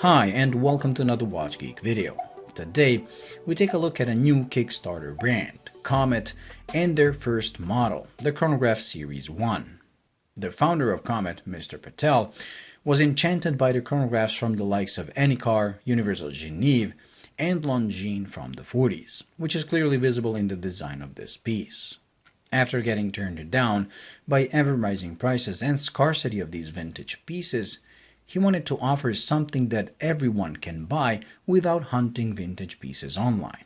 Hi and welcome to another Watch Geek video. Today we take a look at a new Kickstarter brand, Comet, and their first model, the Chronograph Series 1. The founder of Comet, Mr. Patel, was enchanted by the chronographs from the likes of Anicar, Universal Geneve, and Longines from the 40s, which is clearly visible in the design of this piece. After getting turned down by ever-rising prices and scarcity of these vintage pieces, he wanted to offer something that everyone can buy without hunting vintage pieces online.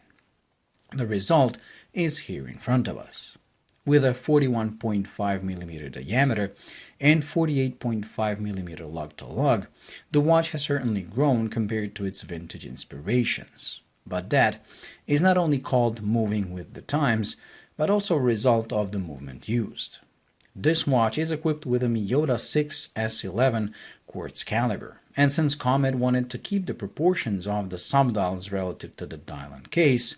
The result is here in front of us. With a 41.5mm diameter and 48.5mm lug-to-lug, the watch has certainly grown compared to its vintage inspirations. But that is not only called moving with the times, but also a result of the movement used. This watch is equipped with a Miyota 6S11 quartz caliber, and since Comet wanted to keep the proportions of the subdials relative to the dial and case,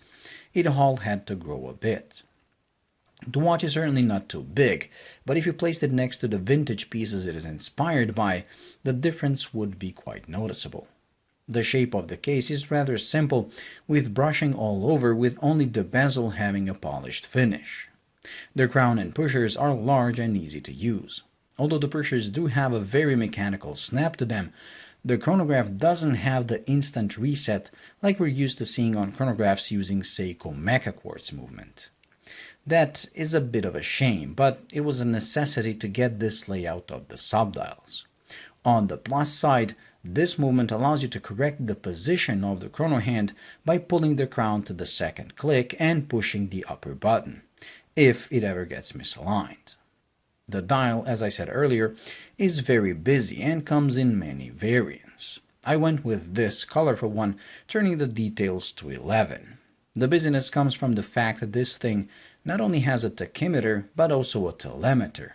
it all had to grow a bit. The watch is certainly not too big, but if you placed it next to the vintage pieces it is inspired by, the difference would be quite noticeable. The shape of the case is rather simple, with brushing all over with only the bezel having a polished finish. The crown and pushers are large and easy to use. Although the pushers do have a very mechanical snap to them, the chronograph doesn't have the instant reset like we're used to seeing on chronographs using Seiko Mecaquartz movement. That is a bit of a shame, but it was a necessity to get this layout of the subdials. On the plus side, this movement allows you to correct the position of the chrono hand by pulling the crown to the second click and pushing the upper button, if it ever gets misaligned. The dial, as I said earlier, is very busy and comes in many variants. I went with this colorful one, turning the details to 11. The busyness comes from the fact that this thing not only has a tachymeter, but also a telemeter.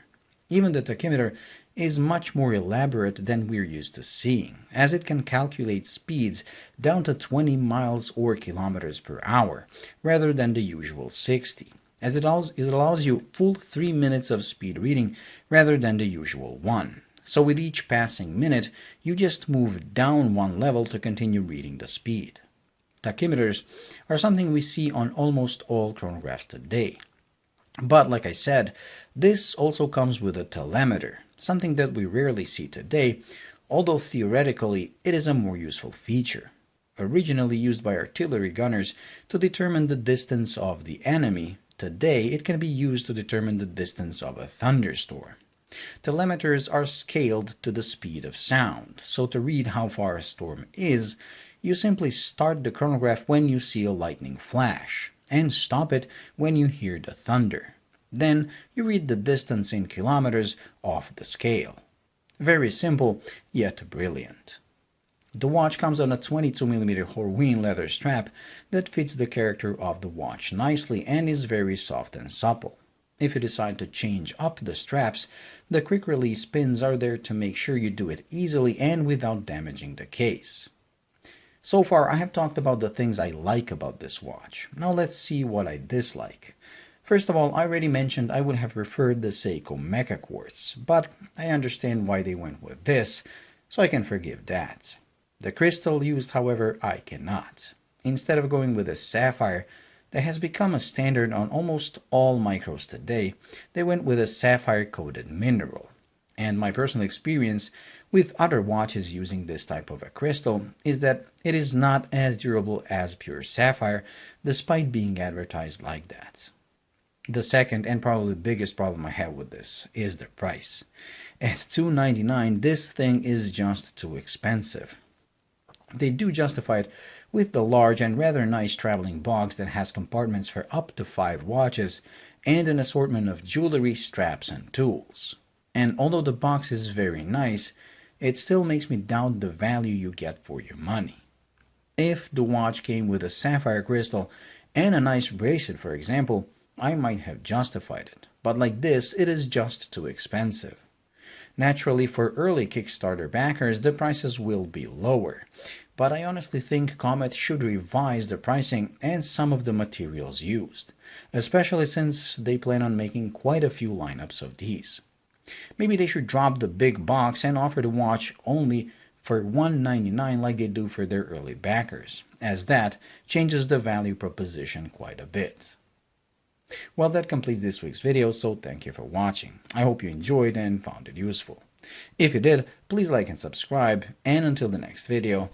Even the tachymeter is much more elaborate than we're used to seeing, as it can calculate speeds down to 20 miles or kilometers per hour, rather than the usual 60, as it allows you full 3 minutes of speed reading rather than the usual 1. So with each passing minute, you just move down one level to continue reading the speed. Tachymeters are something we see on almost all chronographs today. But like I said, this also comes with a telemeter, something that we rarely see today, although theoretically it is a more useful feature. Originally used by artillery gunners to determine the distance of the enemy, today it can be used to determine the distance of a thunderstorm. Telemeters are scaled to the speed of sound, so to read how far a storm is, you simply start the chronograph when you see a lightning flash, and stop it when you hear the thunder. Then you read the distance in kilometers off the scale. Very simple, yet brilliant. The watch comes on a 22mm Horween leather strap that fits the character of the watch nicely and is very soft and supple. If you decide to change up the straps, the quick release pins are there to make sure you do it easily and without damaging the case. So far I have talked about the things I like about this watch. Now let's see what I dislike. First of all, I already mentioned I would have preferred the Seiko Mecaquartz, but I understand why they went with this, so I can forgive that. The crystal used, however, I cannot. Instead of going with a sapphire that has become a standard on almost all micros today, they went with a sapphire-coated mineral. And my personal experience with other watches using this type of a crystal is that it is not as durable as pure sapphire, despite being advertised like that. The second and probably biggest problem I have with this is the price. At $299, this thing is just too expensive. They do justify it with the large and rather nice traveling box that has compartments for up to 5 watches and an assortment of jewelry, straps, and tools. And although the box is very nice, it still makes me doubt the value you get for your money. If the watch came with a sapphire crystal and a nice bracelet, for example, I might have justified it, but like this, it is just too expensive. Naturally, for early Kickstarter backers, the prices will be lower, but I honestly think Comet should revise the pricing and some of the materials used, especially since they plan on making quite a few lineups of these. Maybe they should drop the big box and offer the watch only for $199 like they do for their early backers, as that changes the value proposition quite a bit. Well, that completes this week's video, so thank you for watching. I hope you enjoyed and found it useful. If you did, please like and subscribe, and until the next video,